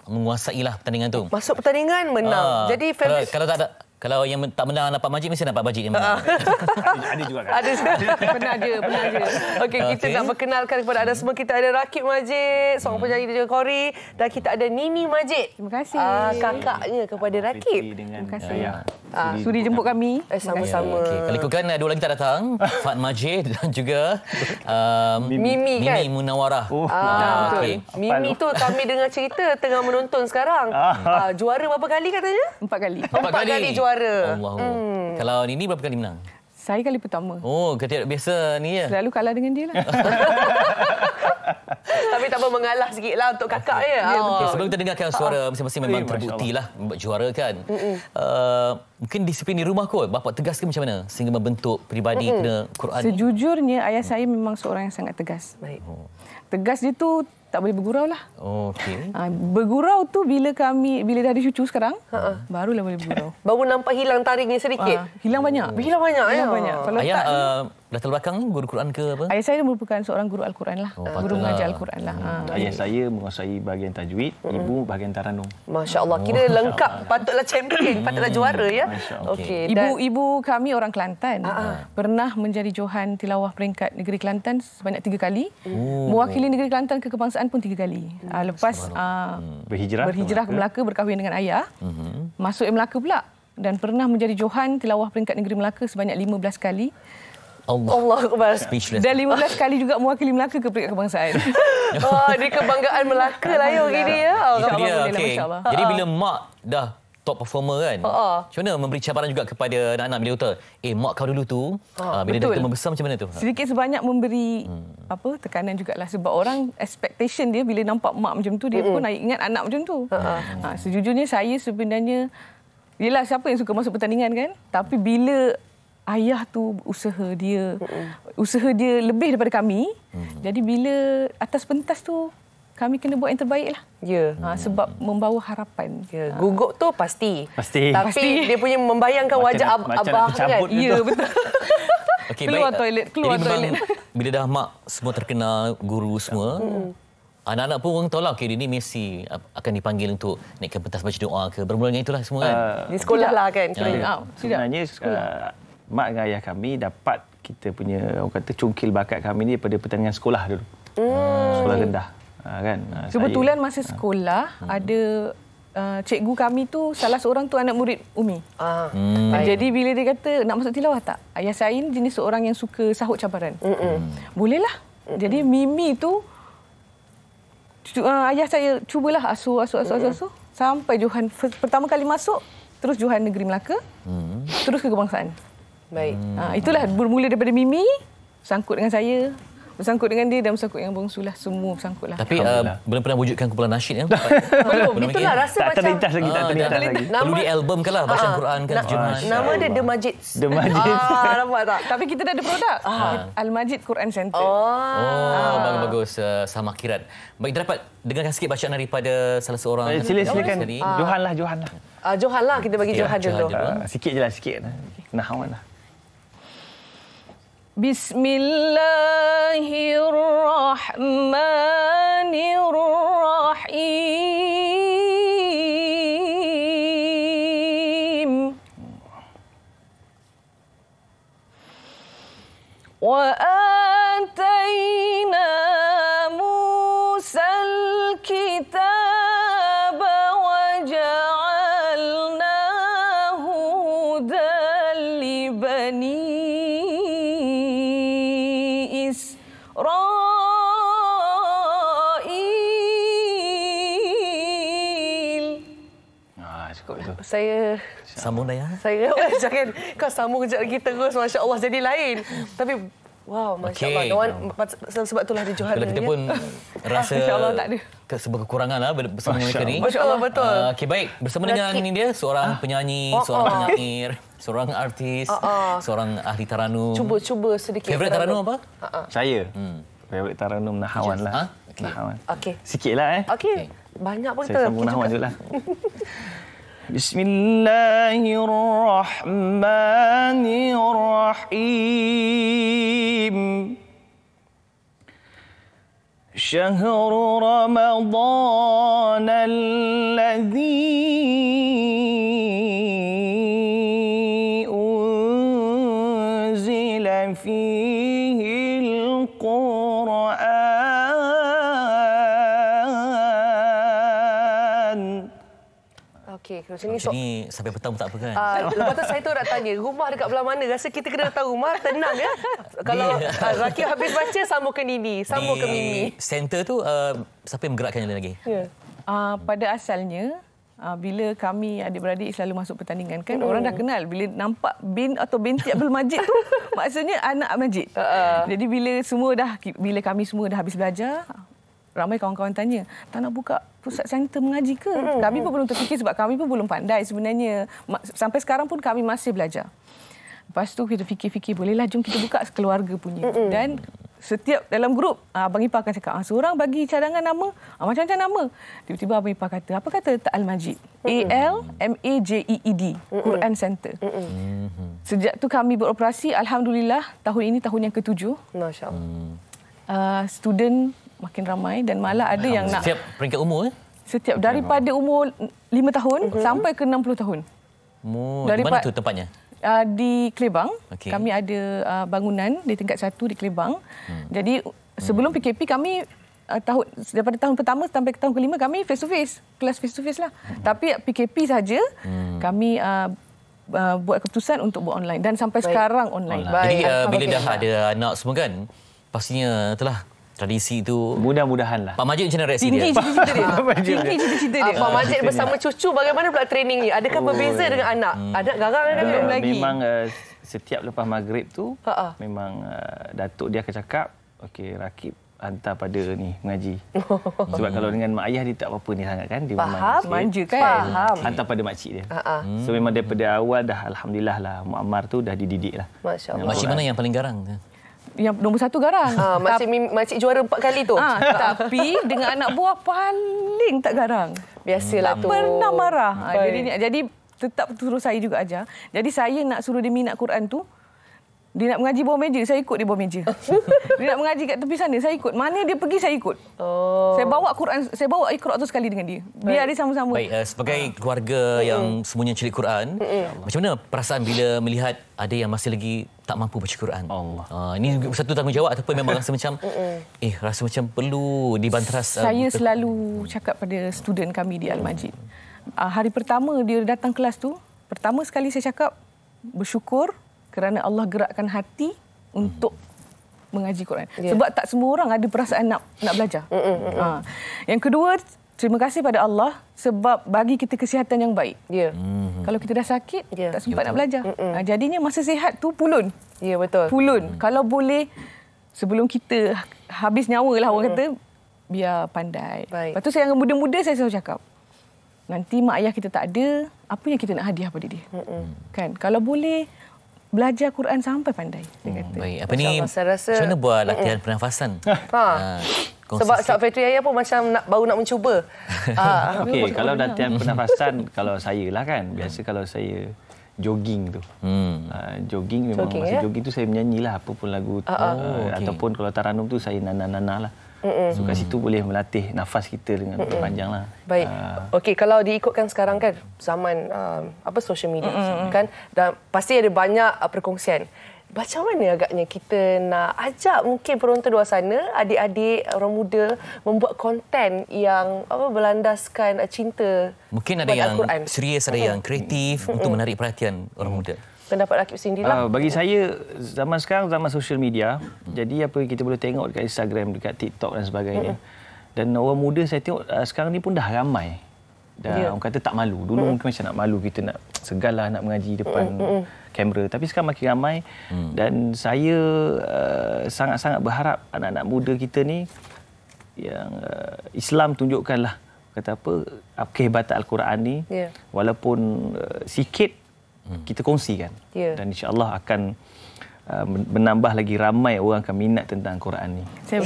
menguasailah pertandingan tu. Masuk pertandingan, menang. Jadi kalau tak ada, kalau yang tak menang dapat majid, mesti dapat majid yang menang. Ada juga kan? Pernah je. Okey, kita nak perkenalkan kepada anda semua. Kita ada Rakib Majid, seorang penyanyi dan juga kori, dan kita ada Nini Majid. Terima kasih. Kakaknya kepada Rakib. Terima kasih. Sudi jemput kami. Sama-sama. Kali itu kan dua lagi tak datang, Fat Majid dan juga Mimi kan? Mimi Munawarah. Betul. Mimi tu kami dengar cerita tengah menonton sekarang. Juara berapa kali katanya? 4 kali. 4 kali juara. Allah. Kalau Nini berapa kali menang? Saya kali pertama. Oh, ketiak biasa ni ya. Selalu kalah dengan dia lah. Tapi tak apa, mengalah sikitlah untuk kakak ya. Okay, sebelum kita dengarkan suara masing-masing memang terbuktilah membuat juara kan. Mungkin disiplin di rumah kot. Bapak tegas ke macam mana sehingga membentuk peribadi kena Quran? Sejujurnya ayah saya memang seorang yang sangat tegas. Baik. Tegas dia tu tak boleh bergurau lah. Okey. Bergurau tu bila dah ada cucu sekarang, barulah boleh bergurau. Baru nampak hilang taringnya sedikit. Hilang banyak. Hilang banyak. Kalau Ayah tak, latar belakang guru Quran ke apa? ayah saya merupakan seorang guru Al-Quran lah. Guru mengajar Al-Quran lah. Ayah saya menguasai bahagian tajwid, ibu bahagian taranum. Masya Allah, kira lengkap. Patutlah champion, patutlah juara ya. Okey. Ibu kami orang Kelantan. Pernah menjadi Johan Tilawah peringkat negeri Kelantan sebanyak 3 kali. Mewakili negeri Kelantan ke kebangsaan pun 3 kali. Lepas berhijrah ke Melaka, berkahwin dengan ayah. Masuk Melaka pula. Dan pernah menjadi Johan Tilawah peringkat negeri Melaka sebanyak 15 kali. Allah Akbar. Dan 15 kali juga mewakili Melaka ke peringkat kebangsaan. Ini kebanggaan Melaka lah ya gini ya. Itu dia. Okay. Jadi bila mak dah top performer kan, macam mana memberi cabaran juga kepada anak-anak bila kata, mak kau dulu tu, bila dah membesar macam mana tu? Sedikit sebanyak memberi tekanan jugalah, sebab orang expectation dia bila nampak mak macam tu, dia pun ingat anak macam tu. Sejujurnya saya sebenarnya, yelah siapa yang suka masuk pertandingan kan, tapi bila ayah tu usaha dia lebih daripada kami, jadi bila atas pentas tu kami kena buat yang terbaik lah. Ya. Sebab membawa harapan. Ya. Gugup tu pasti. Tapi dia punya membayangkan wajah abah kan. Ya, betul. Okay, keluar baik. toilet. Bila dah mak semua terkenal, guru semua, Anak-anak pun orang tahu lah, okay, dia ni mesti akan dipanggil untuk naikkan pentas baca doa ke. Bermula dengan itulah semua kan? Di sekolah lah kan? Sebenarnya mak dengan ayah kami dapat kita punya, orang kata, cungkil bakat kami ni daripada pertandingan sekolah dulu. Sekolah rendah. Kan? Kebetulan masa sekolah ada cikgu kami tu salah seorang tu anak murid Umi. Jadi bila dia kata nak masuk tilawah tak? Ayah saya ni jenis seorang yang suka sahut cabaran. Bolehlah. Jadi Mimi tu ayah saya cubalah asuh sampai Johan pertama kali masuk, terus Johan Negeri Melaka, terus ke kebangsaan. Baik. Itulah bermula daripada Mimi, sangkut dengan saya, bersangkut dengan dia dan bersangkut dengan bongsu lah. Semua bersangkut lah. Tapi belum pernah wujudkan kumpulan nasyid kan? Belum. Itulah rasa tak macam... terlintas lagi, tak terlintas lagi. Perlu di album ke lah, bacaan Quran ke terjemahan. Nama dia The Majid. The Majid. Nampak tak? Tapi kita dah ada produk. Al-Majid Quran Center. Bagus. Sama akhirat. Baik, kita dapat dengarkan sikit bacaan daripada salah seorang. Silakan. Johan lah. Johan lah, kita bagi Johan dulu. Sikit je lah, sikit. Nahawan lah. Bismillahirrahmanirrahim. Wa atayna Musal kitaba wa ja'alnahu hudan li bani Saya sambung dah ya. Saya jangan kau sambung kejap lagi terus, masya-Allah jadi lain. Tapi wow, masya-Allah. Sebab itulah dia Johan. Kita pun rasa sebuah kekurangan lah bersama mereka ni. Masya-Allah, betul. Okey, baik. Bersama dengan ini dia seorang penyanyi, seorang penyair, seorang artis, seorang ahli taranum. Cuba sedikit. Favorite taranum apa? Saya. Favorite taranum Nahawan lah. Nahawan. Okey. Sikitlah Okey. Banyak pun saya sambung Nahawan dululah. Bismillahirrahmanirrahim. Syahru Ramadan alladhi unzila fihi al-Qur'an. Okey, macam ni sampai petang tak apa kan? Lepas tu saya tu nak tanya, rumah dekat belah mana? Rasa kita kena tahu rumah, tenang ya. Kalau Rakib habis baca, sambung ke Nini, sambung ke Mimi. Center tu siapa yang menggerakkannya lagi? Pada asalnya, bila kami adik-beradik selalu masuk pertandingan kan, orang dah kenal. Bila nampak bin atau binti Abdul Majid tu, maksudnya anak Majid. Jadi bila kami semua dah habis belajar, ramai kawan-kawan tanya, tak nak buka pusat center mengaji ke? Kami pun belum terfikir sebab kami pun belum pandai sebenarnya. Sampai sekarang pun kami masih belajar. Lepas tu kita fikir-fikir, bolehlah jom kita buka keluarga punya. Dan setiap dalam grup, Abang Ipah akan cakap, seorang bagi cadangan nama, macam-macam nama. Tiba-tiba Abang Ipah kata, apa kata Al-Majid? ALMAJEED, Quran Center. Sejak tu kami beroperasi, Alhamdulillah, tahun ini tahun yang ke-7. Masya Allah. Student makin ramai dan malah ada yang nak... Setiap peringkat umur? Setiap daripada umur 5 tahun sampai ke 60 tahun. Di mana tu tempatnya? Di Klebang. Kami ada bangunan di tingkat 1 di Klebang. Jadi sebelum PKP kami daripada tahun pertama sampai ke tahun ke-5 kami face to face, kelas face to face lah. Tapi PKP saja kami buat keputusan untuk buat online dan sampai sekarang online. Jadi bila dah ada anak semua kan, pastinya telah tradisi itu. Mudah-mudahan lah. Pak Majid macam mana reaksi dia? Tinggi cita-cita dia. Pak Majid bersama cucu bagaimana pula training ni? Adakah berbeza dengan anak? Anak garang ada belum lagi. Memang setiap lepas maghrib tu memang datuk dia akan cakap, okey Rakib hantar pada ni mengaji. Sebab kalau dengan mak ayah dia tak apa-apa ni sangat kan, dia faham, manja kan. Faham. Hantar pada makcik dia. So memang daripada awal dah alhamdulillah lah Muammar tu dah dididik lah. Masya-Allah. Makcik mana yang paling garang? Yang nombor 1 garang. Makcik juara 4 kali tu. Tapi dengan anak buah paling tak garang. Biasalah tu. Tak pernah marah. Jadi tetap suruh saya juga ajar. Jadi saya nak suruh dia minat Quran tu, Dia nak mengaji bawah meja, saya ikut dia bawah meja. Dia nak mengaji kat tepi sana, saya ikut. Mana dia pergi, saya ikut. Saya bawa Quran, saya bawa Iqra tu sekali dengan dia. Biar dia sama-sama. Baik, sebagai keluarga yang semuanya celik Quran, macam mana perasaan bila melihat ada yang masih lagi tak mampu baca Quran? Allah. Ini satu tanggungjawab ataupun memang rasa macam rasa macam perlu dibanteras? Saya selalu cakap pada student kami di Al-Majid. Hari pertama dia datang kelas tu, pertama sekali saya cakap bersyukur kerana Allah gerakkan hati untuk mengaji Quran. Sebab tak semua orang ada perasaan nak belajar. Yang kedua, terima kasih pada Allah sebab bagi kita kesihatan yang baik. Kalau kita dah sakit, tak sempat nak belajar. Jadinya masa sihat tu pulun. Ya, betul. Pulun. Kalau boleh, sebelum kita habis nyawa lah orang kata, biar pandai. Lepas tu saya dengan muda-muda saya selalu cakap, nanti mak ayah kita tak ada, apa yang kita nak hadiah pada dia? Kan? Kalau boleh, belajar Quran sampai pandai. Baik. Apa ni, macam mana buat latihan pernafasan? Sebab Factory Ayah pun macam baru nak mencuba. Okey, kalau latihan pernafasan, kalau saya lah kan, biasa kalau saya jogging tu. Jogging memang masa jogging tu saya menyanyilah apa pun lagu tu. Ataupun kalau taranum tu saya nana-nana lah. So kat situ boleh melatih nafas kita dengan panjang lah. Baik. Okey, kalau diikutkan sekarang kan zaman social media kan, dan pasti ada banyak perkongsian. Macam mana agaknya kita nak ajak mungkin penonton luar sana, adik-adik, orang muda membuat konten yang berlandaskan cinta. Mungkin ada yang serius, ada yang kreatif untuk menarik perhatian orang muda. Pendapat Rakib sendirilah. Bagi saya, zaman sekarang zaman social media. Jadi apa yang kita boleh tengok dekat Instagram, dekat TikTok dan sebagainya. Dan orang muda saya tengok sekarang ni pun dah ramai. Orang kata tak malu. Dulu mungkin macam nak malu, kita nak segalah nak mengaji depan kamera. Tapi sekarang makin ramai. Dan saya sangat-sangat berharap anak-anak muda kita ni yang Islam tunjukkanlah kata apa kehebatan Al-Quran ni. Walaupun sikit kita kongsikan. Dan insya-Allah akan menambah lagi ramai orang akan minat tentang Quran ni. Saya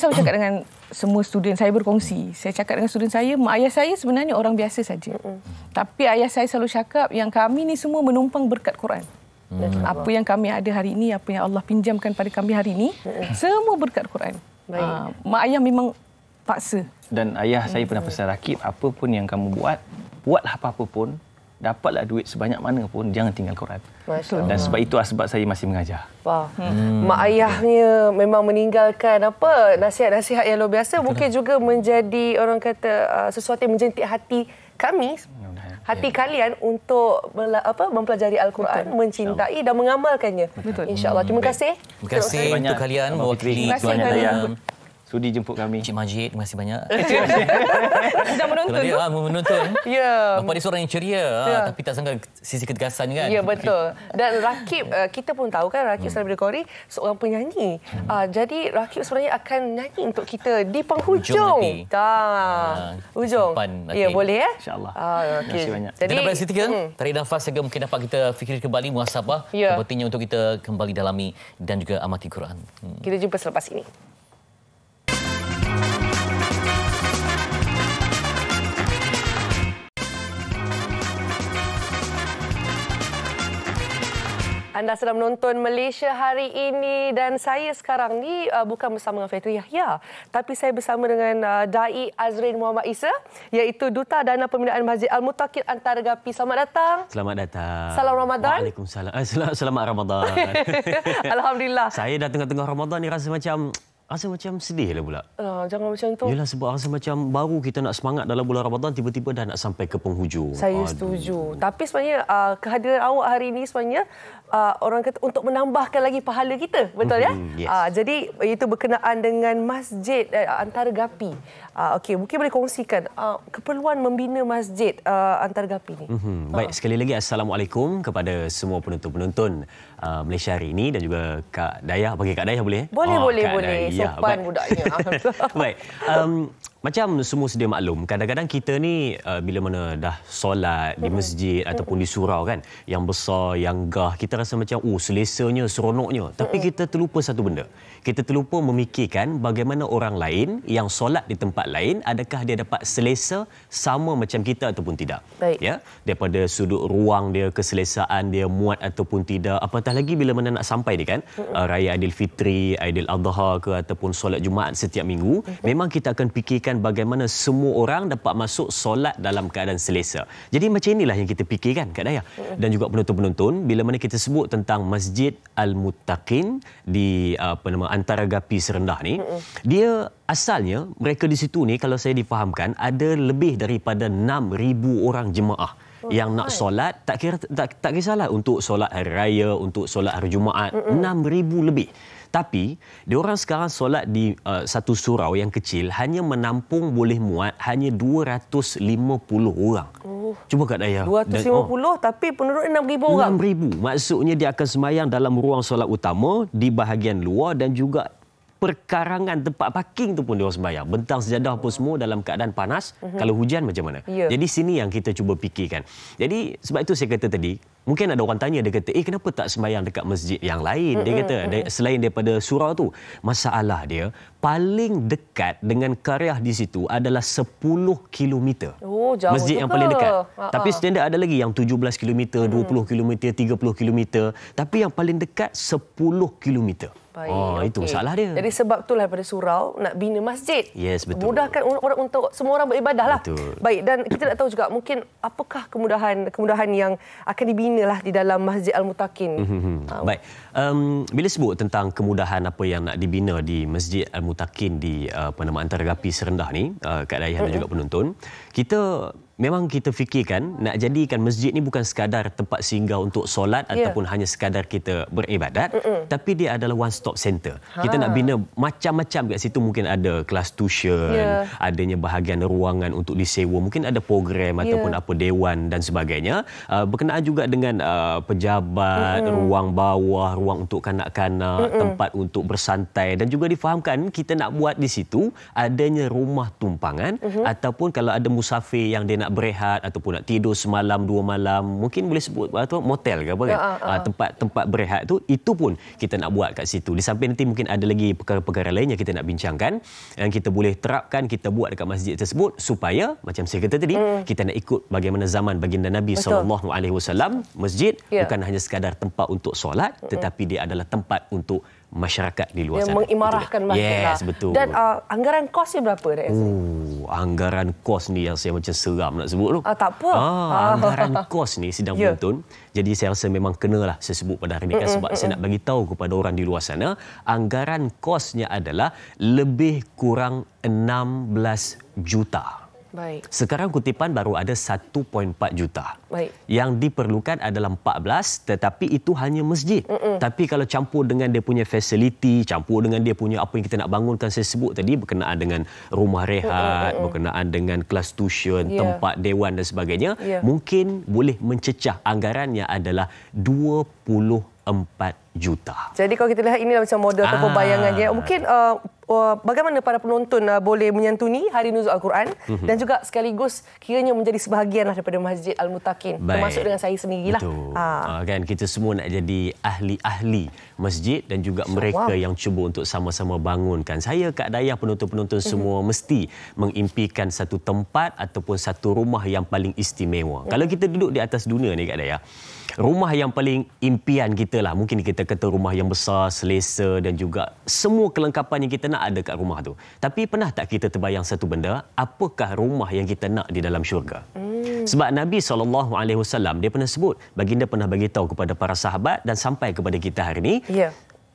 selalu cakap dengan semua student saya berkongsi. Saya cakap dengan student saya, mak ayah saya sebenarnya orang biasa saja. Tapi ayah saya selalu cakap yang kami ni semua menumpang berkat Quran. Apa yang kami ada hari ini, apa yang Allah pinjamkan pada kami hari ini, semua berkat Quran. Mak ayah memang paksa. Dan ayah saya pernah pesan Rakib, apa pun yang kamu buatlah apa-apa pun, dapatlah duit sebanyak mana pun, jangan tinggal Quran. Dan sebab itu sebab saya masih mengajar. Mak ayahnya memang meninggalkan nasihat-nasihat yang luar biasa. Mungkin juga menjadi orang kata sesuatu yang menjentik hati kami, hati kalian untuk mempelajari Al-Quran, mencintai dan mengamalkannya. InsyaAllah. Terima kasih. Terima kasih untuk kalian mewakili keluarga Dayah. Sudi jemput kami. Cik Majid, terima kasih banyak. Sedang menonton tu. Menonton. Bapak dia seorang yang ceria, tapi tak sangka sisi ketegasan kan. Ya, betul. Dan Rakib, kita pun tahu kan Rakib Salabir Qori seorang penyanyi. Jadi Rakib sebenarnya akan nyanyi untuk kita di penghujung. Ujung. Ya, boleh ya? InsyaAllah. Terima kasih banyak. Jadi pada sisi tiga, tarik nafas sehingga mungkin dapat kita fikir kembali muhasabah. Pentingnya untuk kita kembali dalami dan juga amati Quran. Kita jumpa selepas ini. Anda sedang menonton Malaysia hari ini dan saya sekarang ni bukan bersama dengan Factory Yahya, tapi saya bersama dengan Dai Azrin Muhammad Isa, iaitu Duta Dana Pembinaan Masjid Al-Muttaqin Antaragapi. Selamat datang. Selamat datang. Salam Ramadan. Waalaikumsalam. Selamat Ramadan. Alhamdulillah. Saya dah tengah-tengah Ramadan ni rasa macam sedih lah pula. Jangan macam tu. Yelah, sebab rasa macam baru kita nak semangat dalam bulan Ramadan, tiba-tiba dah nak sampai ke penghujung. Saya setuju. Tapi sebenarnya kehadiran awak hari ini sebenarnya orang kata untuk menambahkan lagi pahala kita. Betul ya? Yes. Jadi itu berkenaan dengan Masjid Antaragapi. Okey, mungkin boleh kongsikan keperluan membina Masjid Antaragapi ni. Baik, sekali lagi Assalamualaikum kepada semua penonton-penonton Malaysia hari ini dan juga Kak Dayah. Bagi Kak Dayah boleh? Boleh. Sopan budaknya. Baik. macam semua sedia maklum, kadang-kadang kita ni bila mana dah solat di masjid ataupun di surau kan, yang besar, yang gah, kita rasa macam selesanya, seronoknya. Tapi kita terlupa satu benda. Kita terlupa memikirkan bagaimana orang lain yang solat di tempat lain, adakah dia dapat selesa sama macam kita ataupun tidak. Baik. Ya, daripada sudut ruang dia, keselesaan dia muat ataupun tidak. Apatah lagi bila mana nak sampai ni kan, raya Aidilfitri, Aidiladha ke ataupun solat Jumaat setiap minggu, memang kita akan fikirkan bagaimana semua orang dapat masuk solat dalam keadaan selesa. Jadi macam inilah yang kita fikirkan Kak Dayah. Dan juga penonton-penonton, bila mana kita sebut tentang Masjid Al-Muttaqin di antara Gapi Serendah ni, dia asalnya mereka di situ ni kalau saya difahamkan ada lebih daripada 6,000 orang jemaah yang nak solat, tak kisahlah untuk solat hari raya, untuk solat hari Jumaat, 6,000 lebih. Tapi diorang sekarang solat di satu surau yang kecil hanya menampung boleh muat hanya 250 orang. Cuba Kak Dayah. 250 tapi penduduk 6,000 orang. 6,000. Maksudnya dia akan sembahyang dalam ruang solat utama di bahagian luar dan juga perkarangan tempat parking tu pun dia sembahyang. Bentang sejadah pun semua dalam keadaan panas. Kalau hujan macam mana? Jadi sini yang kita cuba fikirkan. Jadi sebab itu saya kata tadi, mungkin ada orang tanya, dia kata, kenapa tak sembahyang dekat masjid yang lain? Dia kata, selain daripada surau tu. Masalah dia, paling dekat dengan Qaryah di situ adalah 10 km. Oh, jauh masjid juga. yang paling dekat. Tapi standard ada lagi yang 17 km, 20 km, 30 km. Tapi yang paling dekat 10 km. Baik, itu masalah dia. Jadi sebab itulah daripada surau nak bina masjid. Yes, betul. Mudahkan orang untuk semua orang beribadah lah. Betul. Baik, dan kita nak tahu juga mungkin apakah kemudahan yang akan dibina lah di dalam Masjid Al-Muttaqin. Baik. Bila sebut tentang kemudahan apa yang nak dibina di Masjid Al-Muttaqin di antara Gapi Serendah ni, Kak Dayah dan juga penonton, memang kita fikirkan nak jadikan masjid ni bukan sekadar tempat singgah untuk solat ataupun hanya sekadar kita beribadat, tapi dia adalah one stop center. Kita nak bina macam-macam kat situ, mungkin ada kelas tuition, adanya bahagian ruangan untuk disewa, mungkin ada program ataupun apa dewan dan sebagainya. Berkenaan juga dengan pejabat, ruang bawah, ruang untuk kanak-kanak, tempat untuk bersantai, dan juga difahamkan kita nak buat di situ adanya rumah tumpangan ataupun kalau ada musafir yang dia nak berehat ataupun nak tidur semalam 2 malam, mungkin boleh sebut motel ke apa kan, tempat berehat tu, itu pun kita nak buat kat situ. Di samping nanti mungkin ada lagi perkara-perkara lain yang kita nak bincangkan yang kita boleh terapkan, kita buat dekat masjid tersebut supaya macam saya kata tadi, kita nak ikut bagaimana zaman baginda Nabi SAW. Masjid bukan hanya sekadar tempat untuk solat, tetapi dia adalah tempat untuk masyarakat di luar sana. Mengimarahkan masjid lah. Yes, betul. Dan anggaran kosnya berapa? Anggaran kos ni yang saya macam seram nak sebut tu. Tak apa. Anggaran kos ni sedang menonton. Jadi saya rasa memang kenalah saya sebut pada hari ini kan, sebab saya nak bagi tahu kepada orang di luar sana, anggaran kosnya adalah lebih kurang 16 juta. Baik. Sekarang kutipan baru ada 1.4 juta. Baik. Yang diperlukan adalah 14, tetapi itu hanya masjid. Tapi kalau campur dengan dia punya fasiliti, campur dengan dia punya apa yang kita nak bangunkan, saya sebut tadi, berkenaan dengan rumah rehat, berkenaan dengan kelas tuition, tempat dewan dan sebagainya, mungkin boleh mencecah anggarannya adalah 24 juta. Jadi kalau kita lihat inilah macam model ataupun bayangannya. Mungkin bagaimana para penonton boleh menyantuni Hari Nuzul Al-Quran dan juga sekaligus kiranya menjadi sebahagian daripada Masjid Al-Muttaqin, termasuk dengan saya sendirilah. Kan kita semua nak jadi ahli-ahli masjid dan juga mereka yang cuba untuk sama-sama bangunkan. Saya, Kak Dayah, penonton-penonton semua mesti mengimpikan satu tempat ataupun satu rumah yang paling istimewa. Kalau kita duduk di atas dunia ni, Kak Dayah, rumah yang paling impian kita lah, mungkin kita kata rumah yang besar, selesa dan juga semua kelengkapan yang kita nak ada kat rumah tu. Tapi pernah tak kita terbayang satu benda, apakah rumah yang kita nak di dalam syurga? Sebab Nabi SAW dia pernah sebut, baginda pernah bagi tahu kepada para sahabat dan sampai kepada kita hari ini.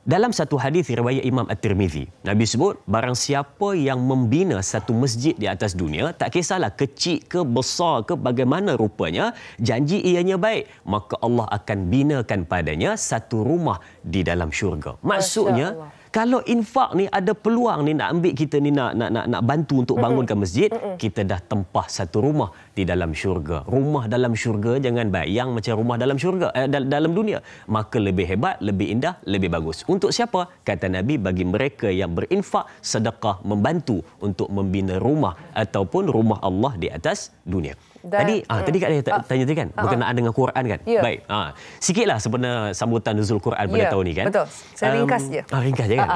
Dalam satu hadis riwayat Imam At-Tirmizi, Nabi sebut, barang siapa yang membina satu masjid di atas dunia, tak kisahlah kecil ke besar ke bagaimana rupanya, janji ianya baik, maka Allah akan binakan padanya satu rumah di dalam syurga. Maksudnya, Kalau infak ni ada peluang ni nak ambil kita ni nak bantu untuk bangunkan masjid, kita dah tempah satu rumah di dalam syurga. Rumah dalam syurga jangan bayang macam rumah dalam syurga dalam dunia. Maka lebih hebat, lebih indah, lebih bagus. Untuk siapa? Kata Nabi, bagi mereka yang berinfak, sedekah, membantu untuk membina rumah ataupun rumah Allah di atas dunia. Tadi Kak Daya tanya tadi kan berkenaan dengan Quran kan. Baik. Sikitlah sebenarnya sambutan nuzul Quran pada tahun ni kan. Betul. Saya ringkas je. Ringkas je kan.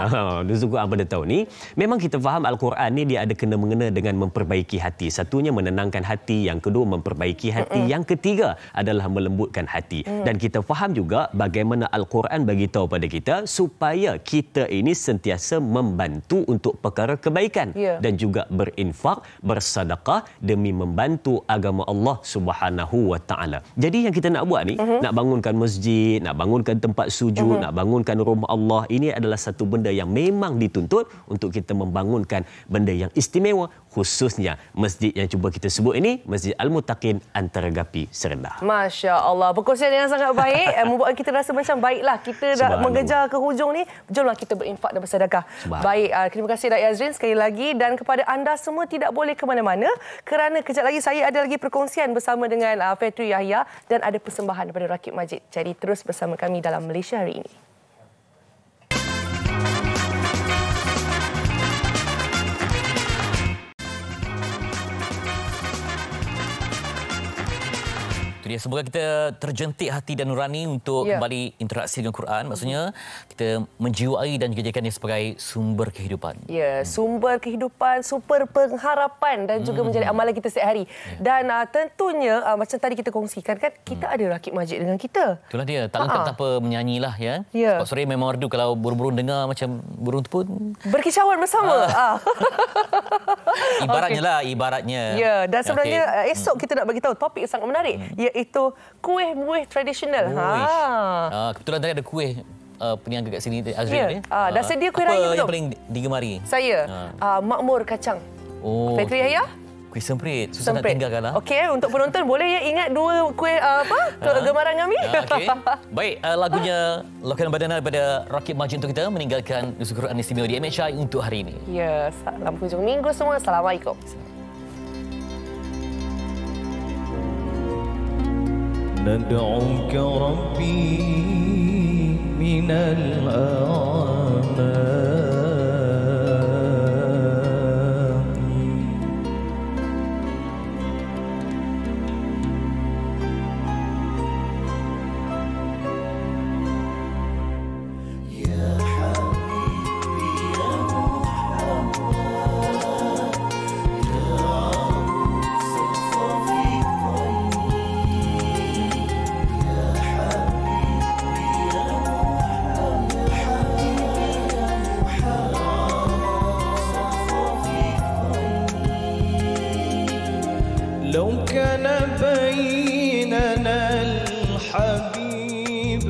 Nuzul Quran pada tahun ni memang kita faham Al-Quran ni dia ada kena-mengena dengan memperbaiki hati. Satunya menenangkan hati, yang kedua memperbaiki hati, yang ketiga adalah melembutkan hati. Dan kita faham juga bagaimana Al-Quran bagi tahu pada kita supaya kita ini sentiasa membantu untuk perkara kebaikan dan juga berinfak, bersedekah demi membantu agama Allah Subhanahu wa taala. Jadi yang kita nak buat ni, nak bangunkan masjid, nak bangunkan tempat sujud, nak bangunkan rumah Allah, ini adalah satu benda yang memang dituntut untuk kita membangunkan benda yang istimewa, khususnya masjid yang cuba kita sebut ini, Masjid Al-Muttaqin Antara Gapi Serendah. Masya Allah, perkongsian yang sangat baik, membuat kita rasa macam baiklah kita dah mengejar ke hujung ni, jomlah kita berinfak dan bersedekah. Baik, terima kasih Datuk Azrin sekali lagi, dan kepada anda semua tidak boleh ke mana-mana kerana kejap lagi saya ada lagi perkongsian bersama dengan Fetri Yahya dan ada persembahan daripada Rakib Majid. Jadi terus bersama kami dalam Malaysia Hari Ini. Semoga kita terjentik hati dan nurani untuk kembali interaksi dengan Quran. Maksudnya kita menjiwai dan juga jadikannya sebagai sumber kehidupan. Ya, sumber kehidupan, sumber pengharapan dan juga menjadi amalan kita setiap hari. Dan tentunya macam tadi kita kongsikan kan, kita ada Rakib Majid dengan kita. Itulah dia. Tak lengkap tanpa menyanyilah ya. Sebab sore memang merdu kalau burung-burung dengar macam burung tu pun berkicauan bersama. Ibaratnya lah, ibaratnya. Ya, dan sebenarnya esok kita nak bagi tahu topik yang sangat menarik, iaitu kuih-muih tradisional. Kebetulan tadi ada kuih peniaga kat sini Azrin. Dah sedia kuih raya betul? Yang paling digemari? Saya makmur kacang. Fetri Yahya? Kuih semprit. Susah nak tinggalkan lah. Okey, untuk penonton boleh ingat dua kuih kegemaran kami. Baik, lagunya Lokan Badana daripada Rakib Majid untuk kita meninggalkan nuzul Quran istimewa di MHI untuk hari ini. Ya, salam hujung minggu semua. Assalamualaikum. ندعوك ربي من الآمال يا حبيبي يا محمد يا عروس الصفي لو كان بيننا الحبيب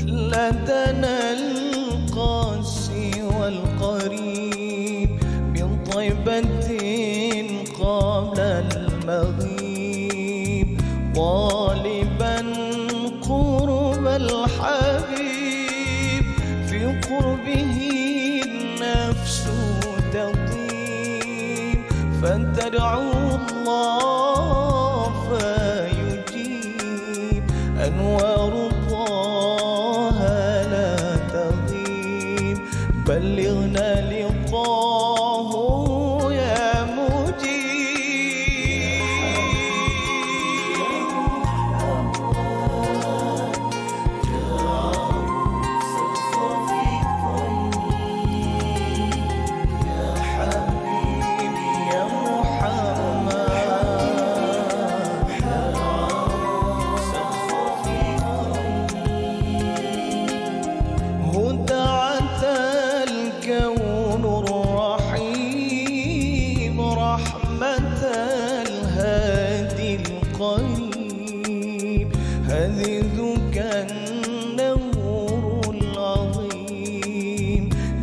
لدنا القاسي والقريب من طيبة قبل المغيب طالبا قرب الحبيب في قربه النفس تطيب فتدعو الله فيجيب أنوار طه لا تغيب بلغنا لطاه يا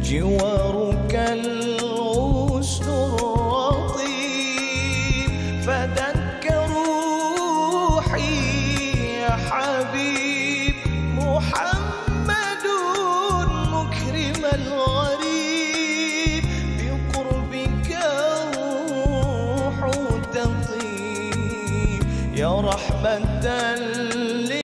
جوارك الغصن الرطيب فدك روحي يا حبيب محمد مكرم الغريب رحمة